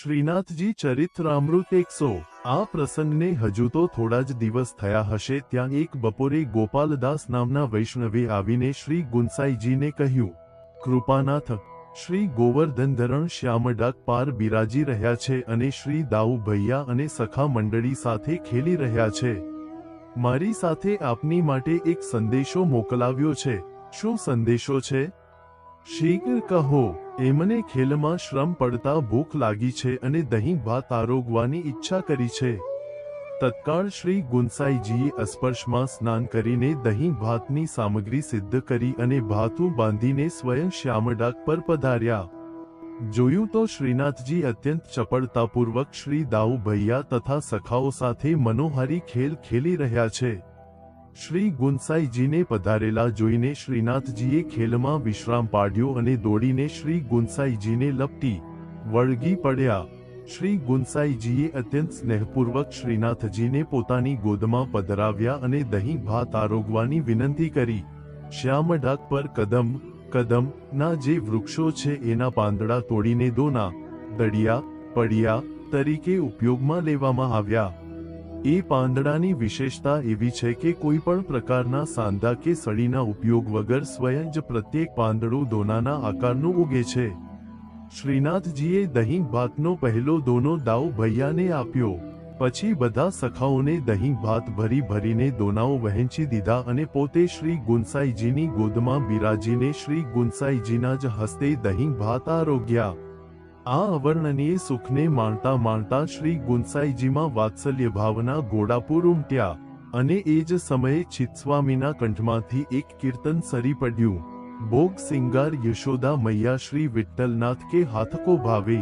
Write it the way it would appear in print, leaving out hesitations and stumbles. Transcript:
શ્રીનાથજી ચરિત્રામૃત 100। આ પ્રસંગને હજુ તો થોડા જ દિવસ થયા હશે ત્યાં એક બપોરે ગોપાલદાસ નામના વૈષ્ણવે આવીને શ્રી ગુંસાઈજીને કહ્યું, કૃપાનાથ, શ્રી ગોવર્ધનધરણ શ્યામડાક પાર બિરાજી રહ્યા છે અને શ્રી દાઉ ભૈયા અને સખા મંડળી સાથે ખેલી રહ્યા છે। મારી સાથે આપની માટે એક સંદેશો મોકલાવ્યો છે। શું સંદેશો છે? શીઘ્ર કહો। એમને ખેલમાં શ્રમ પડતા ભૂખ લાગી છે અને દહીં ભાત આરોગવાની ઈચ્છા કરી છે। તત્કાળ શ્રી ગુંસાઈજીએ અસ્પર્શમાં સ્નાન કરીને દહીં ભાતની સામગ્રી સિદ્ધ કરી અને ભાતું બાંધીને સ્વયં શ્યામડાક પર પધાર્યા। જોયું તો શ્રીનાથજી અત્યંત ચપળતાપૂર્વક શ્રી દાઉ ભૈયા તથા સખાઓ સાથે મનોહારી ખેલ ખેલી રહ્યા છે। શ્રી ગુંસાઈજીને પધારેલા જોઈને શ્રીનાથજીએ ખેલમાં વિશ્રામ પાડ્યો અને દોડીને શ્રી ગુંસાઈજીને લપટી વળગી પડ્યા। શ્રી ગુંસાઈજીએ અત્યંત સ્નેહપૂર્વક શ્રીનાથજીને પોતાની ગોદમાં પધરાવ્યા અને દહીં ભાત આરોગવાની વિનંતી કરી। શ્યામડાક પર કદમના જે વૃક્ષો છે એના પાંદડા તોડીને દોના, દડિયા, પડિયા તરીકે ઉપયોગમાં લેવામાં આવ્યા। એ પાંદડાની વિશેષતા એવી છે કે કોઈ પણ પ્રકારના સાંધા કે સળીના ઉપયોગ વગર સ્વયં જ પ્રત્યેક પાંદડું દોનાના આકારનું ઉગે છે। શ્રીનાથજીએ દહીં ભાતનો પહેલો દોનો દાઉ ભૈયાને આપ્યો, પછી બધા સખાઓને દહીં ભાત ભરી ભરીને દોનાઓ વહેંચી દીધા અને પોતે શ્રી ગુંસાઈજીની ગોદમાં બિરાજીને શ્રી ગુંસાઈજીના જ હસ્તે દહીં ભાત આરોગ્યા। આ અવર્ણનીય સુખને માણતા માણતા શ્રી ગુંસાઈજીમાં વાત્સલ્ય ભાવના ઘોડાપુર ઉમટ્યા અને એ જ સમયે ચિત્સ્વામીના કંઠમાંથી એક કીર્તન સરી પડ્યું, ભોગ સિંગાર યશોદા મૈયા શ્રી વિઠ્ઠલનાથ કે હાથ કો ભાવે।